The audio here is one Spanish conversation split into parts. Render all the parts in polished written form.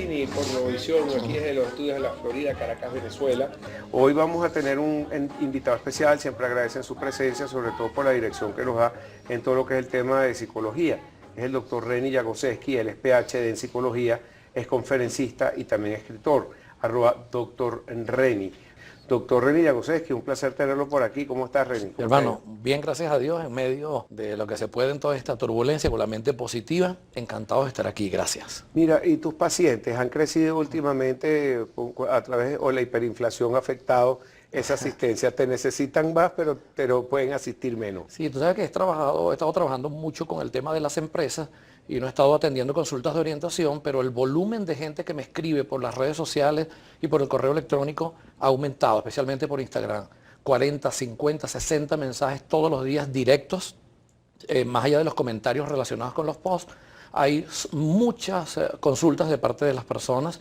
Cassini por Novovisión, aquí desde los estudios de la Florida, Caracas, Venezuela. Hoy vamos a tener un invitado especial, siempre agradecen su presencia, sobre todo por la dirección que nos da en todo lo que es el tema de psicología. Es el doctor Reni Jagoseski, él es PhD en psicología, es conferencista y también escritor, @Dr. Reni. Doctor Reni Jagoseski, un placer tenerlo por aquí. ¿Cómo estás, Reni? Hermano, bien, gracias a Dios, en medio de lo que se puede en toda esta turbulencia, con la mente positiva, encantado de estar aquí, gracias. Mira, ¿y tus pacientes han crecido últimamente a través o la hiperinflación ha afectado esa asistencia? Te necesitan más, pero pueden asistir menos. Sí, tú sabes que he estado trabajando mucho con el tema de las empresas y no he estado atendiendo consultas de orientación, pero el volumen de gente que me escribe por las redes sociales y por el correo electrónico ha aumentado, especialmente por Instagram. 40, 50, 60 mensajes todos los días directos, más allá de los comentarios relacionados con los posts. Hay muchas consultas de parte de las personas,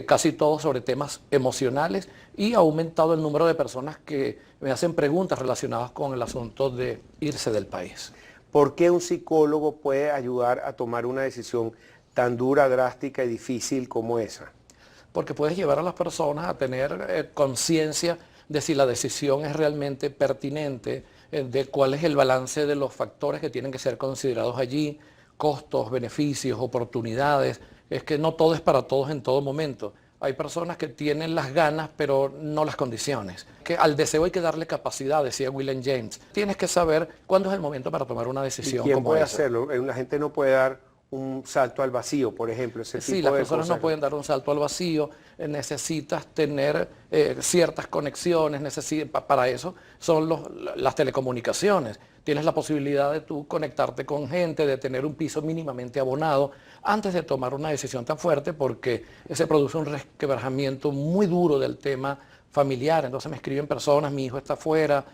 casi todo sobre temas emocionales, y ha aumentado el número de personas que me hacen preguntas relacionadas con el asunto de irse del país. ¿Por qué un psicólogo puede ayudar a tomar una decisión tan dura, drástica y difícil como esa? Porque puedes llevar a las personas a tener conciencia de si la decisión es realmente pertinente, de cuál es el balance de los factores que tienen que ser considerados allí, costos, beneficios, oportunidades. Es que no todo es para todos en todo momento. Hay personas que tienen las ganas, pero no las condiciones. Que al deseo hay que darle capacidad, decía William James. Tienes que saber cuándo es el momento para tomar una decisión. ¿Y quién como puede esa. hacerlo? La gente no puede dar un salto al vacío, por ejemplo, ese Sí, tipo las de personas cosas. no pueden dar un salto al vacío, necesitas tener ciertas conexiones, para eso son las telecomunicaciones. Tienes la posibilidad de tú conectarte con gente, de tener un piso mínimamente abonado antes de tomar una decisión tan fuerte, porque se produce un resquebrajamiento muy duro del tema familiar. Entonces me escriben personas, mi hijo está afuera,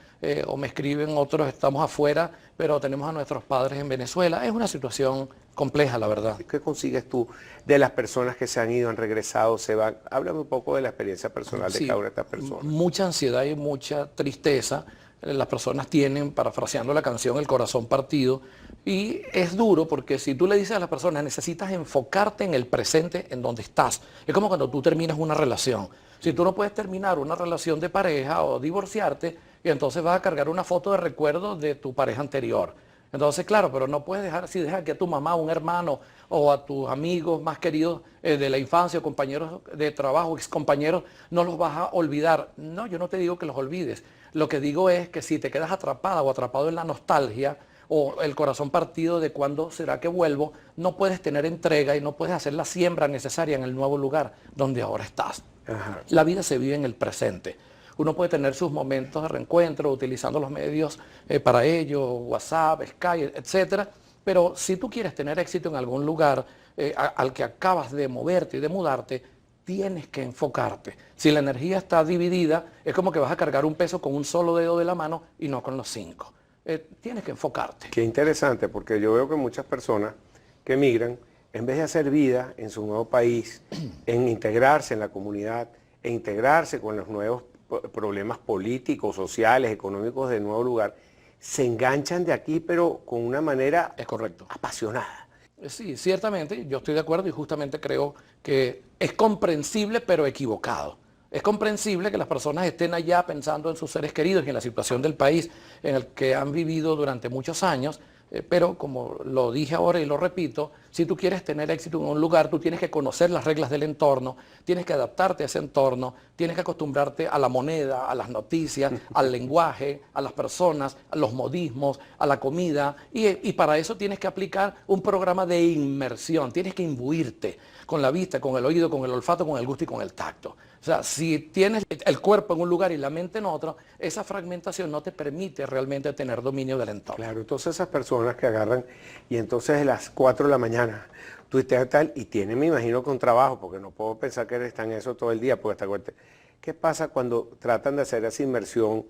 o me escriben otros, estamos afuera, pero tenemos a nuestros padres en Venezuela. Es una situación compleja, la verdad. ¿Qué consigues tú de las personas que se han ido, han regresado, se van? Háblame un poco de la experiencia personal de cada una de estas personas. Mucha ansiedad y mucha tristeza. Las personas tienen, parafraseando la canción, el corazón partido. Y es duro porque si tú le dices a las personas, necesitas enfocarte en el presente, en donde estás. Es como cuando tú terminas una relación. Si tú no puedes terminar una relación de pareja o divorciarte, y entonces vas a cargar una foto de recuerdo de tu pareja anterior. Entonces, claro, pero no puedes dejar, si dejas que a tu mamá, un hermano o a tus amigos más queridos de la infancia, o compañeros de trabajo, excompañeros, no los vas a olvidar. No, yo no te digo que los olvides. Lo que digo es que si te quedas atrapada o atrapado en la nostalgia o el corazón partido de cuándo será que vuelvo, no puedes tener entrega y no puedes hacer la siembra necesaria en el nuevo lugar donde ahora estás. Ajá. La vida se vive en el presente. Uno puede tener sus momentos de reencuentro utilizando los medios para ello, WhatsApp, Skype, etcétera. Pero si tú quieres tener éxito en algún lugar al que acabas de moverte y de mudarte, tienes que enfocarte. Si la energía está dividida, es como que vas a cargar un peso con un solo dedo de la mano y no con los 5. Tienes que enfocarte. Qué interesante, porque yo veo que muchas personas que emigran, en vez de hacer vida en su nuevo país, en integrarse en la comunidad, e integrarse con los nuevos problemas políticos, sociales, económicos del nuevo lugar, se enganchan de aquí, pero con una manera Es correcto. apasionada. Sí, ciertamente, yo estoy de acuerdo y justamente creo que es comprensible pero equivocado. Es comprensible que las personas estén allá pensando en sus seres queridos y en la situación del país en el que han vivido durante muchos años, pero como lo dije ahora y lo repito, si tú quieres tener éxito en un lugar, tú tienes que conocer las reglas del entorno, tienes que adaptarte a ese entorno, tienes que acostumbrarte a la moneda, a las noticias, al lenguaje, a las personas, a los modismos, a la comida, y para eso tienes que aplicar un programa de inmersión, tienes que imbuirte con la vista, con el oído, con el olfato, con el gusto y con el tacto. O sea, si tienes el cuerpo en un lugar y la mente en otro, esa fragmentación no te permite realmente tener dominio del entorno. Claro, entonces esas personas que agarran y entonces a las 4 de la mañana, tuitean tal y tienen, me imagino, con trabajo, porque no puedo pensar que están en eso todo el día, porque ¿qué pasa cuando tratan de hacer esa inmersión?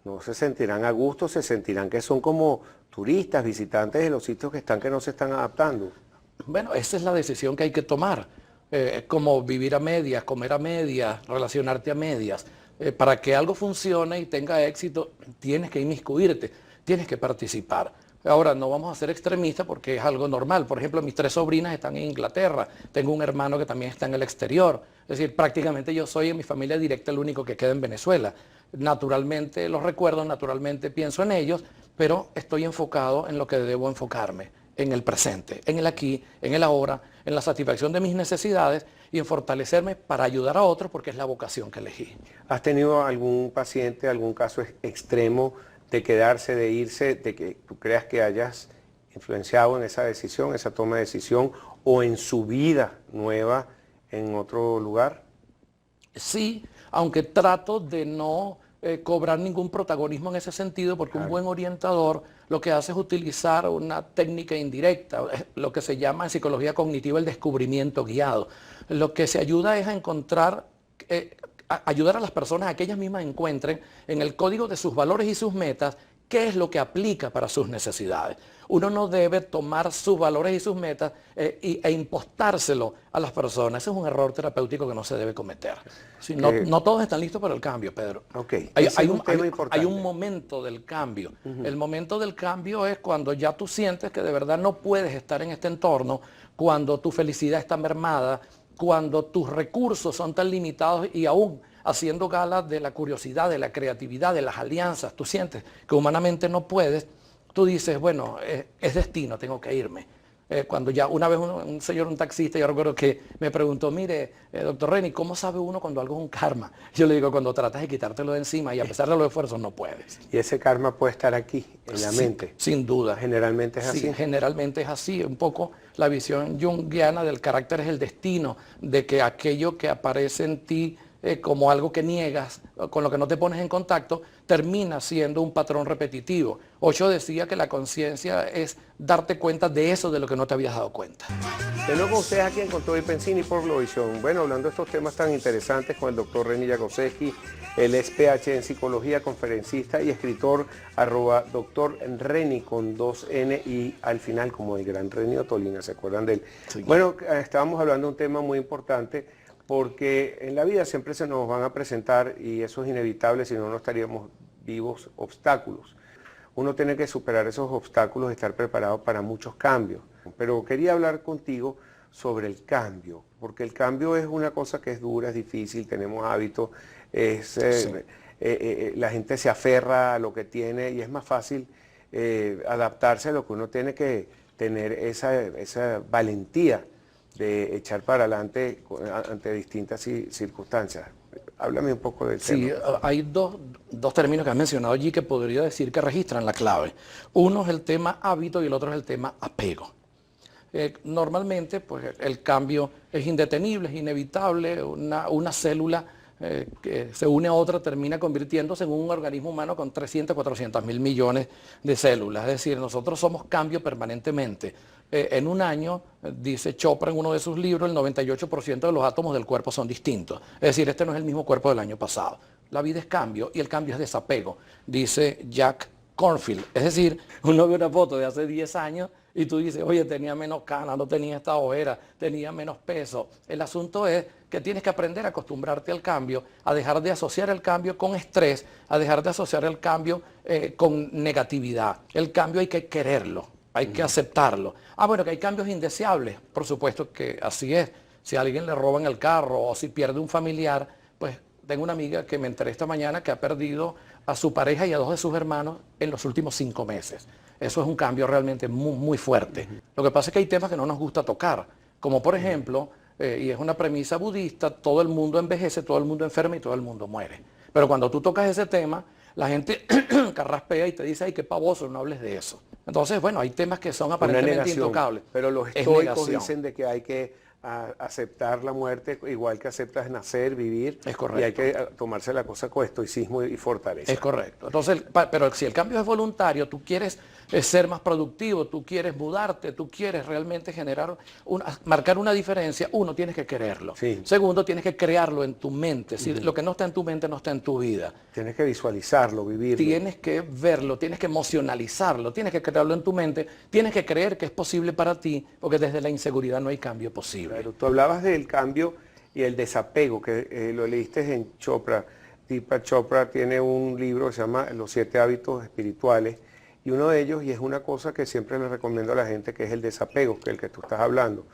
¿No se sentirán a gusto? ¿Se sentirán que son como turistas, visitantes de los sitios que están, que no se están adaptando? Bueno, esa es la decisión que hay que tomar. Es como vivir a medias, comer a medias, relacionarte a medias. Para que algo funcione y tenga éxito, tienes que inmiscuirte, tienes que participar. Ahora, no vamos a ser extremistas porque es algo normal. Por ejemplo, mis 3 sobrinas están en Inglaterra, tengo un hermano que también está en el exterior. Es decir, prácticamente yo soy en mi familia directa el único que queda en Venezuela. Naturalmente los recuerdo, naturalmente pienso en ellos, pero estoy enfocado en lo que debo enfocarme, en el presente, en el aquí, en el ahora, en la satisfacción de mis necesidades y en fortalecerme para ayudar a otros porque es la vocación que elegí. ¿Has tenido algún paciente, algún caso extremo de quedarse, de irse, de que tú creas que hayas influenciado en esa decisión, esa toma de decisión o en su vida nueva en otro lugar? Sí, aunque trato de no cobrar ningún protagonismo en ese sentido, porque un buen orientador lo que hace es utilizar una técnica indirecta, lo que se llama en psicología cognitiva el descubrimiento guiado. Lo que se ayuda es a encontrar, ayudar a las personas a que ellas mismas encuentren en el código de sus valores y sus metas qué es lo que aplica para sus necesidades. Uno no debe tomar sus valores y sus metas e impostárselo a las personas. Ese es un error terapéutico que no se debe cometer. Sí, no todos están listos para el cambio, Pedro. Okay. Hay un momento del cambio. El momento del cambio es cuando ya tú sientes que de verdad no puedes estar en este entorno, cuando tu felicidad está mermada, cuando tus recursos son tan limitados y aún haciendo gala de la curiosidad, de la creatividad, de las alianzas, tú sientes que humanamente no puedes, tú dices, bueno, es destino, tengo que irme. Cuando ya una vez un señor, un taxista, yo recuerdo que me preguntó, mire, doctor Reni, ¿cómo sabe uno cuando algo es un karma? Yo le digo, cuando tratas de quitártelo de encima y a pesar de los esfuerzos no puedes. Y ese karma puede estar aquí, en la mente. Sin duda. Generalmente es así. Sí, generalmente es así. Un poco la visión junguiana del carácter es el destino, de que aquello que aparece en ti como algo que niegas, con lo que no te pones en contacto, termina siendo un patrón repetitivo. Osho decía que la conciencia es darte cuenta de eso de lo que no te habías dado cuenta. De nuevo con ustedes aquí en Con Todo y Pensini por Globovisión. Bueno, hablando de estos temas tan interesantes con el doctor Reni Jagoseski, él es PhD en psicología, conferencista y escritor, @doctor Reni con 2 N y al final como el gran Reni Ottolina, ¿se acuerdan de él? Sí. Bueno, estábamos hablando de un tema muy importante, porque en la vida siempre se nos van a presentar, y eso es inevitable, si no, no estaríamos vivos, obstáculos. Uno tiene que superar esos obstáculos y estar preparado para muchos cambios. Pero quería hablar contigo sobre el cambio, porque el cambio es una cosa que es dura, es difícil, tenemos hábitos, la gente se aferra a lo que tiene y es más fácil adaptarse a lo que uno tiene que tener esa valentía de echar para adelante ante distintas circunstancias. Háblame un poco del tema. Sí, hay dos términos que has mencionado allí que podría decir que registran la clave. Uno es el tema hábito y el otro es el tema apego. Normalmente, pues, el cambio es indetenible, es inevitable. Una célula que se une a otra termina convirtiéndose en un organismo humano con 300, 400 mil millones de células. Es decir, nosotros somos cambio permanentemente. En un año, dice Chopra en uno de sus libros, el 98% de los átomos del cuerpo son distintos. Es decir, este no es el mismo cuerpo del año pasado. La vida es cambio y el cambio es desapego, dice Jack Cornfield. Es decir, uno ve una foto de hace 10 años y tú dices, oye, tenía menos canas, no tenía esta ojera, tenía menos peso. El asunto es que tienes que aprender a acostumbrarte al cambio, a dejar de asociar el cambio con estrés, a dejar de asociar el cambio con negatividad. El cambio hay que quererlo, hay que aceptarlo. Bueno, que hay cambios indeseables, por supuesto que así es. Si a alguien le roban el carro o si pierde un familiar, pues tengo una amiga que me enteré esta mañana que ha perdido a su pareja y a 2 de sus hermanos en los últimos 5 meses. Eso es un cambio realmente muy, muy fuerte. Lo que pasa es que hay temas que no nos gusta tocar, como por ejemplo, y es una premisa budista, todo el mundo envejece, todo el mundo enferma y todo el mundo muere. Pero cuando tú tocas ese tema, la gente carraspea y te dice, ay, qué pavoso, no hables de eso. Entonces, bueno, hay temas que son aparentemente intocables. Pero los estoicos dicen de que hay que aceptar la muerte, igual que aceptas nacer, vivir. Es correcto. Y hay que tomarse la cosa con estoicismo y fortaleza. Es correcto. Entonces, pero si el cambio es voluntario, tú quieres ser más productivo, tú quieres mudarte, tú quieres realmente marcar una diferencia, uno, tienes que quererlo. Sí. Segundo, tienes que crearlo en tu mente. Si lo que no está en tu mente no está en tu vida. Tienes que visualizarlo, vivirlo. Tienes que verlo, tienes que emocionalizarlo, tienes que crearlo en tu mente, tienes que creer que es posible para ti, porque desde la inseguridad no hay cambio posible. Claro, tú hablabas del cambio y el desapego, que lo leíste en Chopra. Deepak Chopra tiene un libro que se llama Los 7 hábitos espirituales, Y uno de ellos, y es una cosa que siempre le recomiendo a la gente, que es el desapego, que es el que tú estás hablando.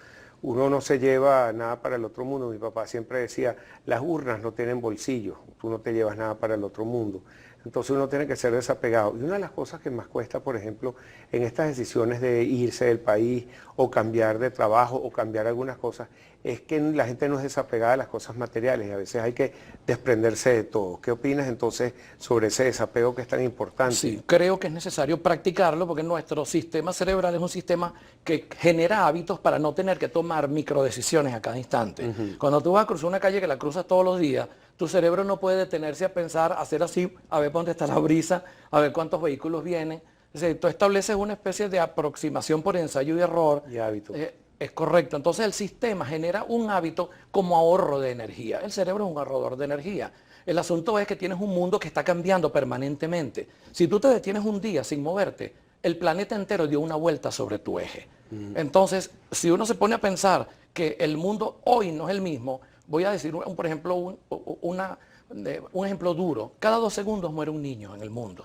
Uno no se lleva nada para el otro mundo. Mi papá siempre decía, las urnas no tienen bolsillo, tú no te llevas nada para el otro mundo. Entonces uno tiene que ser desapegado. Y una de las cosas que más cuesta, por ejemplo, en estas decisiones de irse del país o cambiar de trabajo o cambiar algunas cosas, es que la gente no es desapegada de las cosas materiales y a veces hay que desprenderse de todo. ¿Qué opinas entonces sobre ese desapego que es tan importante? Sí, creo que es necesario practicarlo porque nuestro sistema cerebral es un sistema que genera hábitos para no tener que tomar microdecisiones a cada instante. Cuando tú vas a cruzar una calle que la cruzas todos los días, tu cerebro no puede detenerse a pensar, hacer así, a ver dónde está la brisa, a ver cuántos vehículos vienen. Es decir, tú estableces una especie de aproximación por ensayo y error. Y hábito. Es correcto. Entonces el sistema genera un hábito como ahorro de energía. El cerebro es un ahorrador de energía. El asunto es que tienes un mundo que está cambiando permanentemente. Si tú te detienes un día sin moverte, el planeta entero dio una vuelta sobre tu eje. Entonces, si uno se pone a pensar que el mundo hoy no es el mismo, voy a decir, por ejemplo, un ejemplo duro. Cada 2 segundos muere un niño en el mundo.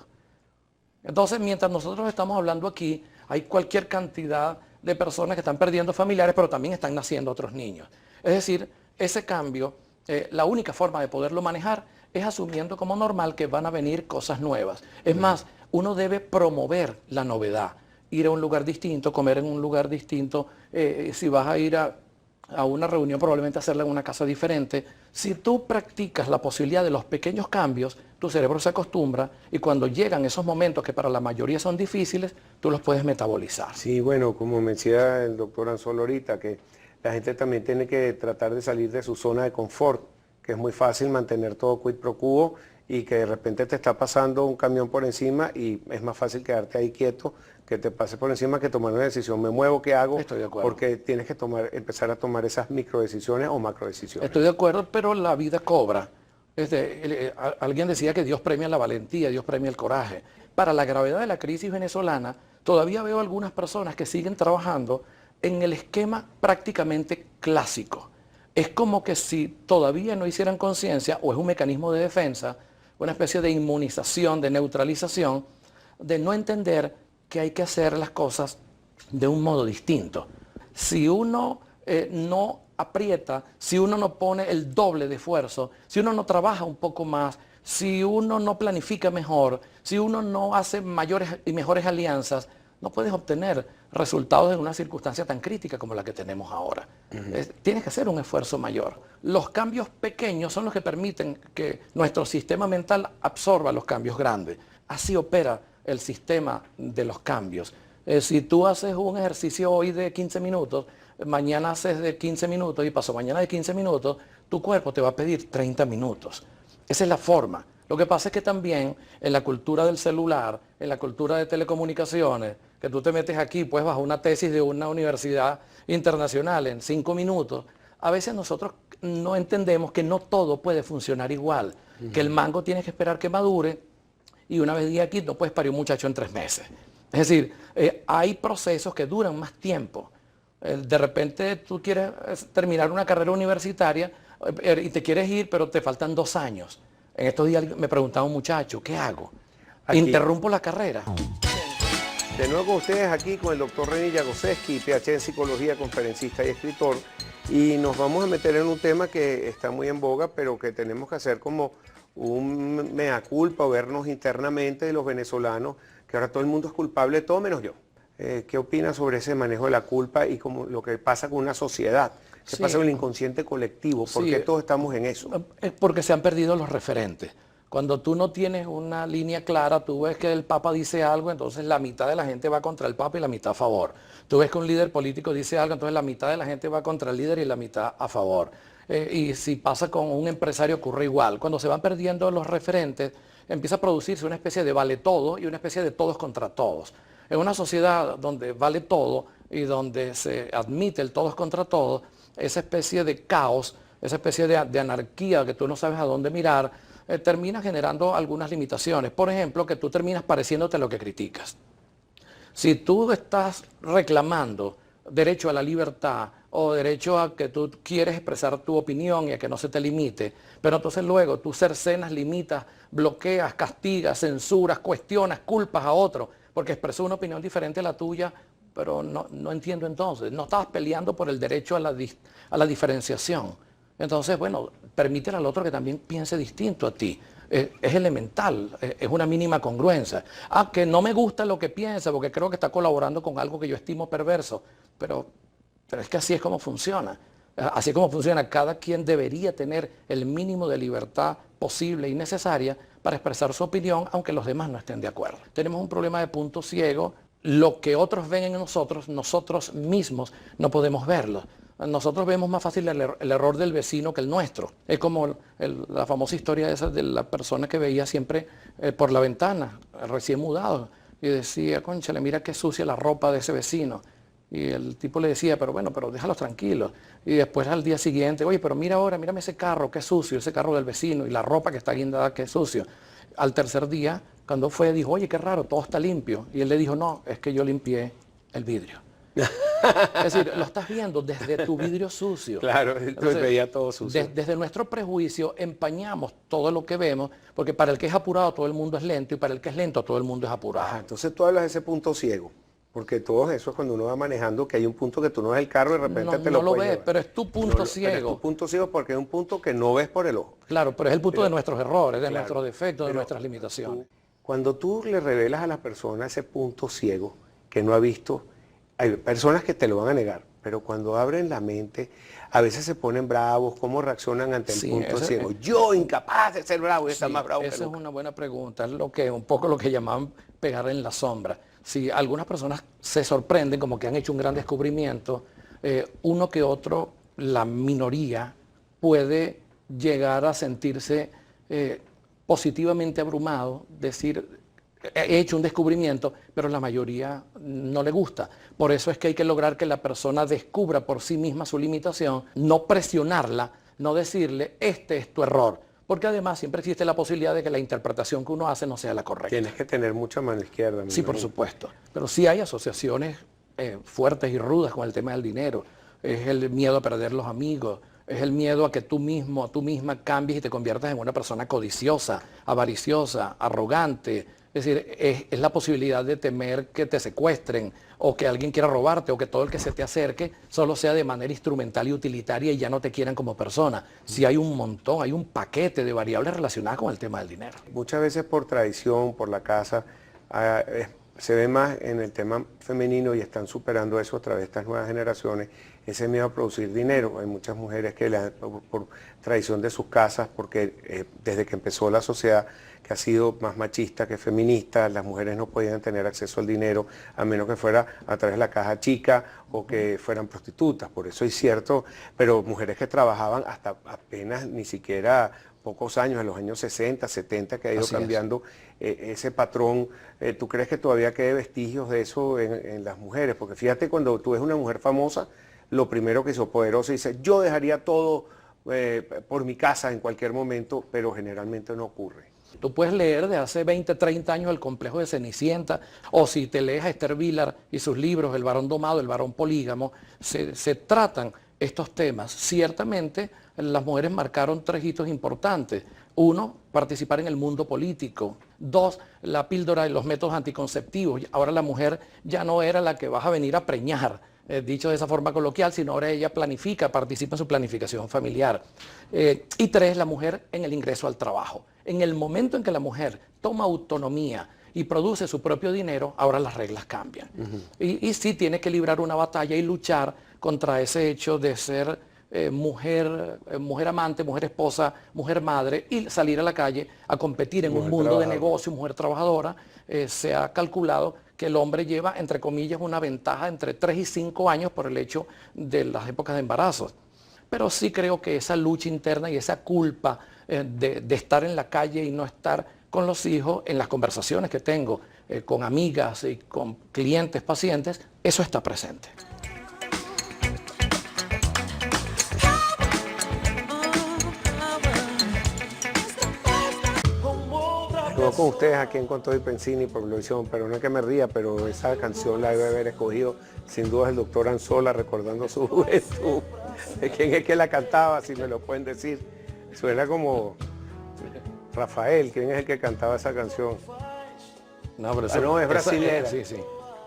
Entonces, mientras nosotros estamos hablando aquí, hay cualquier cantidad de personas que están perdiendo familiares, pero también están naciendo otros niños. Es decir, ese cambio, la única forma de poderlo manejar es asumiendo como normal que van a venir cosas nuevas. Es más, uno debe promover la novedad, ir a un lugar distinto, comer en un lugar distinto, si vas a ir a una reunión probablemente hacerla en una casa diferente. Si tú practicas la posibilidad de los pequeños cambios, tu cerebro se acostumbra y cuando llegan esos momentos que para la mayoría son difíciles, tú los puedes metabolizar. Sí, bueno, como me decía el doctor Anzol ahorita, que la gente también tiene que tratar de salir de su zona de confort, que es muy fácil mantener todo quid pro quo y que de repente te está pasando un camión por encima y es más fácil quedarte ahí quieto, que te pase por encima, que tomar una decisión. Me muevo, ¿qué hago? Estoy de acuerdo. Porque tienes que empezar a tomar esas microdecisiones o macrodecisiones. Estoy de acuerdo, pero la vida cobra. Alguien decía que Dios premia la valentía, Dios premia el coraje. Para la gravedad de la crisis venezolana, todavía veo algunas personas que siguen trabajando en el esquema prácticamente clásico. Es como que si todavía no hicieran conciencia, o es un mecanismo de defensa, una especie de inmunización, de neutralización, de no entender que hay que hacer las cosas de un modo distinto. Si uno no aprieta, si uno no pone el doble de esfuerzo, si uno no trabaja un poco más, si uno no planifica mejor, si uno no hace mayores y mejores alianzas, no puedes obtener resultados en una circunstancia tan crítica como la que tenemos ahora. Tienes que hacer un esfuerzo mayor. Los cambios pequeños son los que permiten que nuestro sistema mental absorba los cambios grandes. Así opera el sistema de los cambios. Si tú haces un ejercicio hoy de 15 minutos, mañana haces de 15 minutos y pasó mañana de 15 minutos, tu cuerpo te va a pedir 30 minutos. Esa es la forma. Lo que pasa es que también en la cultura del celular, en la cultura de telecomunicaciones, que tú te metes aquí, pues bajo una tesis de una universidad internacional en 5 minutos, a veces nosotros no entendemos que no todo puede funcionar igual, que el mango tienes que esperar que madure y una vez de aquí no puedes parir un muchacho en 3 meses. Es decir, hay procesos que duran más tiempo. De repente tú quieres terminar una carrera universitaria y te quieres ir, pero te faltan 2 años. En estos días me preguntaba un muchacho, ¿qué hago? ¿Interrumpo la carrera? De nuevo con ustedes aquí con el doctor René Jagoseski, PhD en psicología, conferencista y escritor. Y nos vamos a meter en un tema que está muy en boga, pero que tenemos que hacer como un mea culpa o vernos internamente de los venezolanos, que ahora todo el mundo es culpable, todo menos yo. ¿Qué opinas sobre ese manejo de la culpa y como lo que pasa con una sociedad? ¿Qué pasa con el inconsciente colectivo? ¿Por qué todos estamos en eso? Es porque se han perdido los referentes. Cuando tú no tienes una línea clara, tú ves que el Papa dice algo, entonces la mitad de la gente va contra el Papa y la mitad a favor. Tú ves que un líder político dice algo, entonces la mitad de la gente va contra el líder y la mitad a favor. Y si pasa con un empresario ocurre igual. Cuando se van perdiendo los referentes, empieza a producirse una especie de vale todo y una especie de todos contra todos. En una sociedad donde vale todo y donde se admite el todos contra todos, esa especie de caos, esa especie de anarquía que tú no sabes a dónde mirar, termina generando algunas limitaciones. Por ejemplo, que tú terminas pareciéndote a lo que criticas. Si tú estás reclamando derecho a la libertad o derecho a que tú quieres expresar tu opinión y a que no se te limite, pero entonces luego tú cercenas, limitas, bloqueas, castigas, censuras, cuestionas, culpas a otro porque expresó una opinión diferente a la tuya, pero no entiendo entonces. No estabas peleando por el derecho a la diferenciación. Entonces, bueno, permítele al otro que también piense distinto a ti. Es elemental, es una mínima congruencia. Ah, que no me gusta lo que piensa porque creo que está colaborando con algo que yo estimo perverso, pero es que así es como funciona. Así es como funciona. Cada quien debería tener el mínimo de libertad posible y necesaria para expresar su opinión, aunque los demás no estén de acuerdo. Tenemos un problema de punto ciego. Lo que otros ven en nosotros mismos no podemos verlo. Nosotros vemos más fácil el error del vecino que el nuestro. Es como la famosa historia esa de la persona que veía siempre por la ventana, recién mudado, y decía, cónchale, mira qué sucia la ropa de ese vecino. Y el tipo le decía, pero bueno, pero déjalos tranquilos. Y después al día siguiente, oye, pero mira ahora, mírame ese carro, qué sucio, ese carro del vecino, y la ropa que está guindada, qué sucio. Al tercer día, cuando fue, dijo, oye, qué raro, todo está limpio. Y él le dijo, no, es que yo limpié el vidrio. Es decir, lo estás viendo desde tu vidrio sucio. Claro, entonces veía todo sucio. Desde nuestro prejuicio empañamos todo lo que vemos, porque para el que es apurado todo el mundo es lento y para el que es lento todo el mundo es apurado. Ajá, entonces tú hablas de ese punto ciego, porque todo eso es cuando uno va manejando, que hay un punto que tú no ves el carro y de repente te lo No lo puedes ves, llevar. pero es tu punto Pero ciego. es tu punto ciego porque es un punto que no ves por el ojo. Claro, pero es el punto de nuestros errores, de Claro, nuestros defectos, de pero nuestras limitaciones. Cuando tú le revelas a la persona ese punto ciego que no ha visto, hay personas que te lo van a negar, pero cuando abren la mente, a veces se ponen bravos, ¿cómo reaccionan ante el punto ciego? Yo, incapaz de ser bravo y estar más bravo que esa nunca. es una buena pregunta, es un poco lo que llamaban pegar en la sombra. Si algunas personas se sorprenden como que han hecho un gran descubrimiento, uno que otro, la minoría, puede llegar a sentirse positivamente abrumado, decir, he hecho un descubrimiento, pero la mayoría no le gusta. Por eso es que hay que lograr que la persona descubra por sí misma su limitación, no presionarla, no decirle, este es tu error. Porque además siempre existe la posibilidad de que la interpretación que uno hace no sea la correcta. Tienes que tener mucha mano izquierda. Sí, por supuesto. Pero sí hay asociaciones fuertes y rudas con el tema del dinero. Es el miedo a perder los amigos, es el miedo a que tú mismo, tú misma cambies y te conviertas en una persona codiciosa, avariciosa, arrogante. Es decir, es la posibilidad de temer que te secuestren o que alguien quiera robarte o que todo el que se te acerque solo sea de manera instrumental y utilitaria y ya no te quieran como persona. Sí hay un montón, hay un paquete de variables relacionadas con el tema del dinero. Muchas veces por tradición, por la casa, se ve más en el tema femenino y están superando eso a través de estas nuevas generaciones, ese miedo a producir dinero. Hay muchas mujeres que por tradición de sus casas, porque desde que empezó la sociedad que ha sido más machista que feminista, las mujeres no podían tener acceso al dinero a menos que fuera a través de la caja chica o que fueran prostitutas. Por eso es cierto, pero mujeres que trabajaban hasta apenas ni siquiera pocos años, en los años 60, 70, que ha ido cambiando ese patrón. ¿Tú crees que todavía quede vestigios de eso en las mujeres? Porque fíjate, cuando tú ves una mujer famosa, lo primero que hizo poderosa dice, yo dejaría todo por mi casa en cualquier momento, pero generalmente no ocurre. Tú puedes leer de hace 20, 30 años El complejo de Cenicienta, o si te lees a Esther Vilar y sus libros, El varón domado, El varón polígamo, se tratan estos temas. Ciertamente las mujeres marcaron 3 hitos importantes. 1, participar en el mundo político. 2, la píldora y los métodos anticonceptivos. Ahora la mujer ya no era la que vas a venir a preñar, dicho de esa forma coloquial, sino ahora ella planifica, participa en su planificación familiar. Y 3, la mujer en el ingreso al trabajo. En el momento en que la mujer toma autonomía y produce su propio dinero, ahora las reglas cambian. Y sí tiene que librar una batalla y luchar contra ese hecho de ser mujer amante, mujer esposa, mujer madre y salir a la calle a competir en un mundo de negocio, mujer trabajadora. Se ha calculado que el hombre lleva, entre comillas, una ventaja entre 3 y 5 años por el hecho de las épocas de embarazo. Pero sí creo que esa lucha interna y esa culpa de estar en la calle y no estar con los hijos, en las conversaciones que tengo con amigas y con clientes, pacientes, eso está presente. Estuvo con ustedes aquí en Con Todo y Pensini por televisión, pero no es que me ría, pero esa canción la debe haber escogido sin duda el doctor Anzola, recordando su juventud. ¿Quién es que la cantaba? Si me lo pueden decir. Suena como Rafael, ¿quién es el que cantaba esa canción? No, pero no, es brasilera. Sí, sí.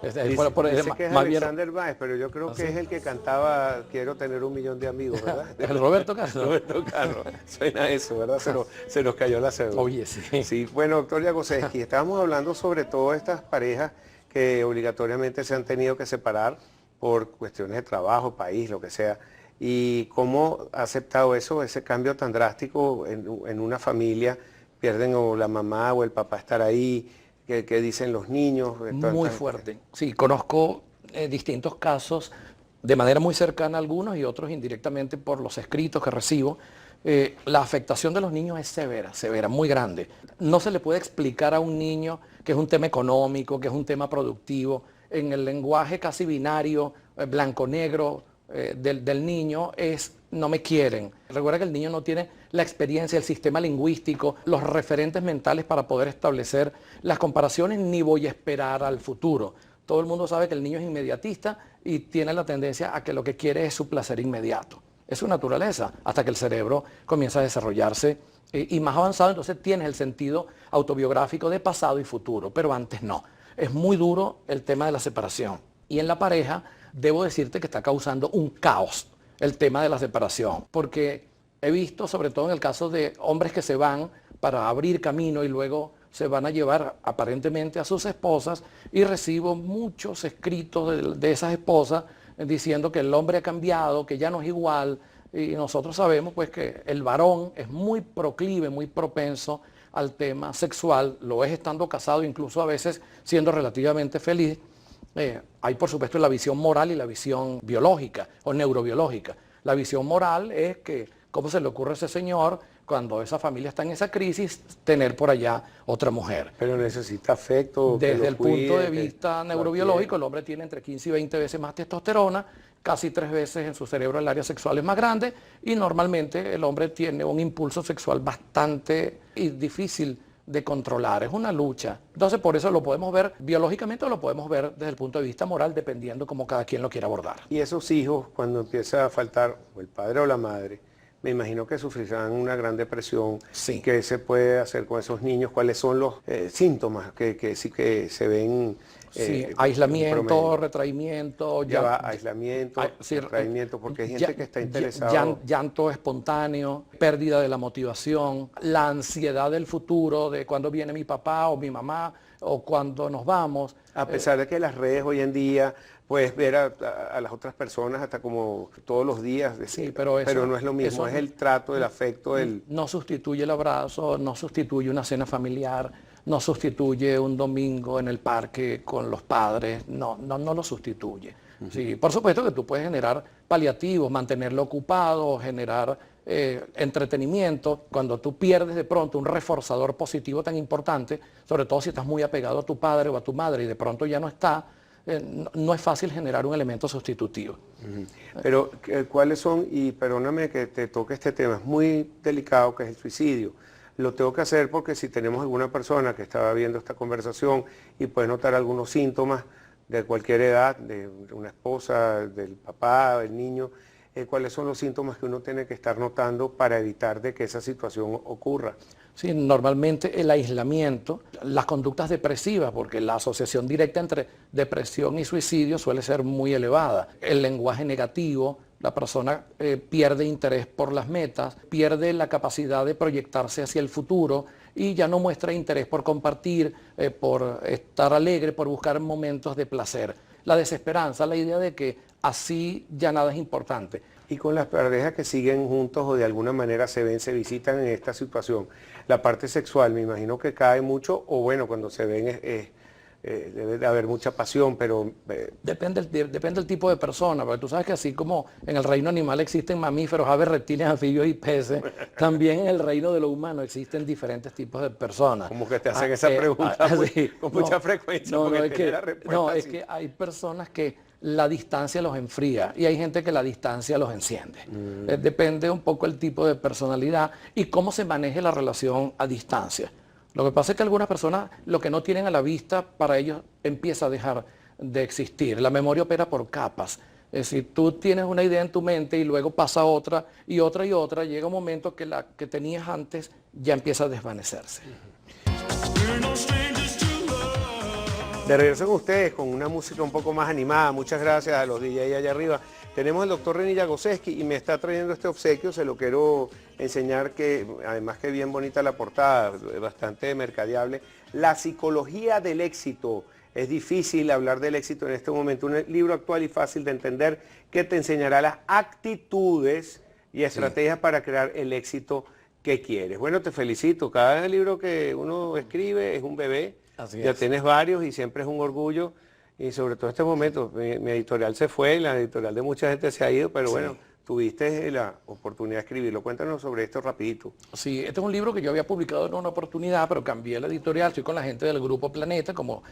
Dice, dice que es más bien, Alexander Báez, pero yo creo que es el que cantaba Quiero tener 1.000.000 de amigos, ¿verdad? el Roberto Carlos. Roberto Carlos. Suena eso, ¿verdad? Se nos cayó la cédula. Oye, sí. Sí, bueno, doctor Jagoseski, estábamos hablando sobre todas estas parejas que obligatoriamente se han tenido que separar por cuestiones de trabajo, país, lo que sea. Y cómo ha aceptado eso, ese cambio tan drástico en una familia, pierden o la mamá o el papá estar ahí. ¿Qué dicen los niños? Muy fuerte. Sí, conozco distintos casos de manera muy cercana a algunos y otros indirectamente por los escritos que recibo. La afectación de los niños es severa, severa, muy grande. No se le puede explicar a un niño que es un tema económico, que es un tema productivo. En el lenguaje casi binario, blanco-negro del niño es no me quieren. Recuerda que el niño no tiene la experiencia, el sistema lingüístico, los referentes mentales para poder establecer las comparaciones, ni voy a esperar al futuro. Todo el mundo sabe que el niño es inmediatista y tiene la tendencia a que lo que quiere es su placer inmediato. Es su naturaleza, hasta que el cerebro comienza a desarrollarse y más avanzado, entonces tienes el sentido autobiográfico de pasado y futuro, pero antes no. Es muy duro el tema de la separación. Y en la pareja, debo decirte que está causando un caos el tema de la separación, porque he visto, sobre todo en el caso de hombres que se van para abrir camino y luego se van a llevar aparentemente a sus esposas, y recibo muchos escritos de esas esposas diciendo que el hombre ha cambiado, que ya no es igual, y nosotros sabemos pues que el varón es muy proclive, muy propenso al tema sexual, lo es estando casado, incluso a veces siendo relativamente feliz. Hay por supuesto la visión moral y la visión biológica o neurobiológica. La visión moral es que cómo se le ocurre a ese señor cuando esa familia está en esa crisis tener por allá otra mujer. Pero necesita afecto. Desde el punto de vista neurobiológico, el hombre tiene entre 15 y 20 veces más testosterona, casi 3 veces en su cerebro el área sexual es más grande y normalmente el hombre tiene un impulso sexual bastante difícil de controlar, es una lucha. Entonces por eso lo podemos ver biológicamente o lo podemos ver desde el punto de vista moral, dependiendo cómo cada quien lo quiera abordar. Y esos hijos, cuando empieza a faltar o el padre o la madre, me imagino que sufrirán una gran depresión. Sí. ¿Qué se puede hacer con esos niños? ¿Cuáles son los síntomas que sí que se ven? Sí, aislamiento, retraimiento. Aislamiento, retraimiento, porque hay gente que está interesada. Llanto espontáneo, pérdida de la motivación, la ansiedad del futuro, de cuándo viene mi papá o mi mamá, o cuándo nos vamos. A pesar de que las redes hoy en día puedes ver a las otras personas hasta como todos los días. Sí, pero no es lo mismo, es el trato, el afecto. No sustituye el abrazo, no sustituye una cena familiar, no sustituye un domingo en el parque con los padres, no lo sustituye. Sí, por supuesto que tú puedes generar paliativos, mantenerlo ocupado, generar entretenimiento. Cuando tú pierdes de pronto un reforzador positivo tan importante, sobre todo si estás muy apegado a tu padre o a tu madre y de pronto ya no está, no es fácil generar un elemento sustitutivo. Pero, ¿cuáles son? Y perdóname que te toque este tema, es muy delicado, que es el suicidio. Lo tengo que hacer porque si tenemos alguna persona que estaba viendo esta conversación y puede notar algunos síntomas de cualquier edad, de una esposa, del papá, del niño, ¿cuáles son los síntomas que uno tiene que estar notando para evitar de que esa situación ocurra? Sí, normalmente el aislamiento, las conductas depresivas, porque la asociación directa entre depresión y suicidio suele ser muy elevada. El lenguaje negativo, la persona pierde interés por las metas, pierde la capacidad de proyectarse hacia el futuro y ya no muestra interés por compartir, por estar alegre, por buscar momentos de placer. La desesperanza, la idea de que así ya nada es importante. Y con las parejas que siguen juntos o de alguna manera se ven, se visitan en esta situación, la parte sexual me imagino que cae mucho, o bueno, cuando se ven debe de haber mucha pasión, pero... Depende del tipo de persona, porque tú sabes que así como en el reino animal existen mamíferos, aves, reptiles, anfibios y peces, también en el reino de lo humano existen diferentes tipos de personas. Como que te hacen esa pregunta con mucha frecuencia. Es que hay personas que la distancia los enfría y hay gente que la distancia los enciende. Depende un poco el tipo de personalidad y cómo se maneje la relación a distancia. Lo que pasa es que algunas personas lo que no tienen a la vista para ellos empieza a dejar de existir. La memoria opera por capas. Es decir, tú tienes una idea en tu mente y luego pasa otra y otra y otra. Llega un momento que la que tenías antes ya empieza a desvanecerse. De regreso con ustedes, con una música un poco más animada. Muchas gracias a los DJ allá arriba. Tenemos al doctor Reni Jagoseski y me está trayendo este obsequio. Se lo quiero enseñar, que además que bien bonita la portada, bastante mercadeable. La psicología del éxito. Es difícil hablar del éxito en este momento. Un libro actual y fácil de entender que te enseñará las actitudes y estrategias para crear el éxito que quieres. Bueno, te felicito. Cada libro que uno escribe es un bebé. Ya tienes varios y siempre es un orgullo. Y sobre todo en este momento, mi editorial se fue, la editorial de mucha gente se ha ido, pero bueno, tuviste la oportunidad de escribirlo. Cuéntanos sobre esto rapidito. Sí, este es un libro que yo había publicado en una oportunidad, pero cambié la editorial, estoy con la gente del Grupo Planeta, como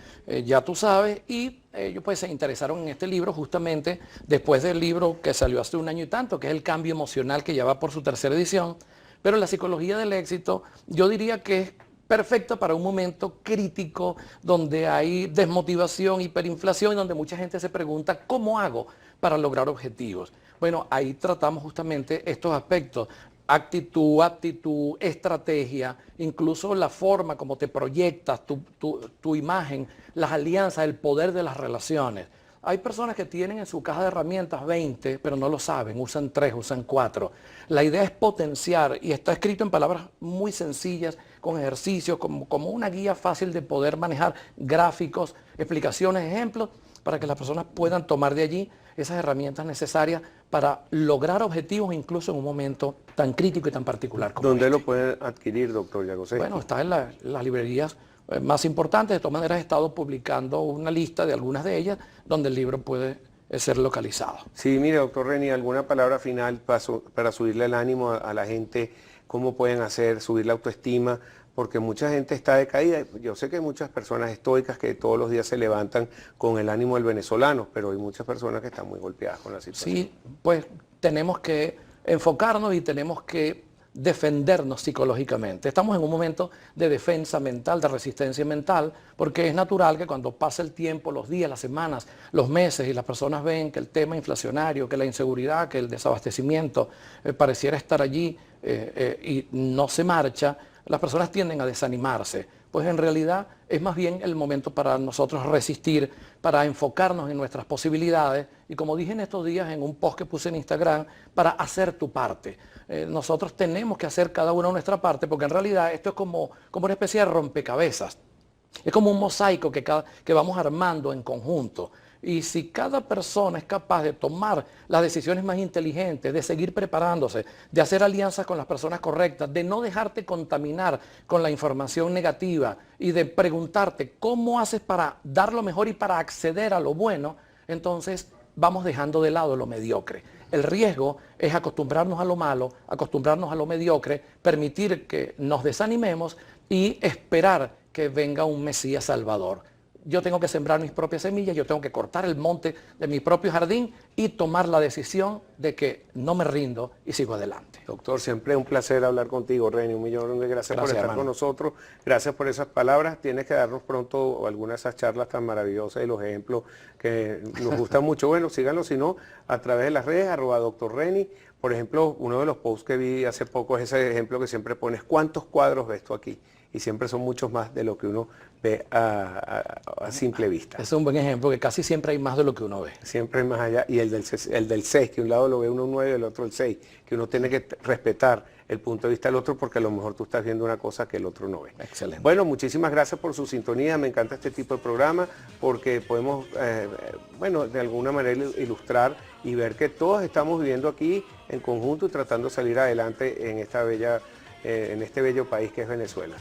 ya tú sabes, y ellos pues se interesaron en este libro justamente después del libro que salió hace un año y tanto, que es El Cambio Emocional, que ya va por su tercera edición. Pero la psicología del éxito, yo diría que es perfecta para un momento crítico donde hay desmotivación, hiperinflación y donde mucha gente se pregunta ¿cómo hago para lograr objetivos? Bueno, ahí tratamos justamente estos aspectos: actitud, aptitud, estrategia, incluso la forma como te proyectas, tu imagen, las alianzas, el poder de las relaciones. Hay personas que tienen en su caja de herramientas 20, pero no lo saben, usan 3, usan 4. La idea es potenciar, y está escrito en palabras muy sencillas, con ejercicios, como una guía fácil de poder manejar, gráficos, explicaciones, ejemplos, para que las personas puedan tomar de allí esas herramientas necesarias para lograr objetivos incluso en un momento tan crítico y tan particular como ¿Dónde este. lo pueden adquirir, doctor Jagoseski? Bueno, está en las librerías más importantes. De todas maneras, he estado publicando una lista de algunas de ellas donde el libro puede ser localizado. Sí, mire, doctor Reni, ¿alguna palabra final para subirle el ánimo a la gente? ¿Cómo pueden hacer, subir la autoestima? Porque mucha gente está decaída. Yo sé que hay muchas personas estoicas que todos los días se levantan con el ánimo del venezolano, pero hay muchas personas que están muy golpeadas con la situación. Sí, pues tenemos que enfocarnos y tenemos que defendernos psicológicamente. Estamos en un momento de defensa mental, de resistencia mental, porque es natural que cuando pasa el tiempo, los días, las semanas, los meses, y las personas ven que el tema inflacionario, que la inseguridad, que el desabastecimiento pareciera estar allí y no se marcha, las personas tienden a desanimarse. Pues en realidad es más bien el momento para nosotros resistir, para enfocarnos en nuestras posibilidades y, como dije en estos días en un post que puse en Instagram, para hacer tu parte. Nosotros tenemos que hacer cada uno nuestra parte, porque en realidad esto es como una especie de rompecabezas. Es como un mosaico que vamos armando en conjunto. Y si cada persona es capaz de tomar las decisiones más inteligentes, de seguir preparándose, de hacer alianzas con las personas correctas, de no dejarte contaminar con la información negativa y de preguntarte cómo haces para dar lo mejor y para acceder a lo bueno, entonces vamos dejando de lado lo mediocre. El riesgo es acostumbrarnos a lo malo, acostumbrarnos a lo mediocre, permitir que nos desanimemos y esperar que venga un Mesías Salvador. Yo tengo que sembrar mis propias semillas, yo tengo que cortar el monte de mi propio jardín y tomar la decisión de que no me rindo y sigo adelante. Doctor, siempre es un placer hablar contigo, Reni. Un millón de gracias por estar con nosotros. Gracias por esas palabras. Tienes que darnos pronto algunas de esas charlas tan maravillosas y los ejemplos que nos gustan mucho. Bueno, síganlo, si no, a través de las redes, @Dr. Reni. Por ejemplo, uno de los posts que vi hace poco es ese ejemplo que siempre pones: ¿cuántos cuadros ves tú aquí? Y siempre son muchos más de lo que uno ve a simple vista. Es un buen ejemplo, que casi siempre hay más de lo que uno ve. Siempre hay más allá. Y el del 6, que un lado lo ve uno 9 y el otro el 6, que uno tiene que respetar el punto de vista del otro, porque a lo mejor tú estás viendo una cosa que el otro no ve. Excelente. Bueno, muchísimas gracias por su sintonía. Me encanta este tipo de programa porque podemos, bueno, de alguna manera ilustrar y ver que todos estamos viviendo aquí en conjunto y tratando de salir adelante en esta bella, en este bello país que es Venezuela.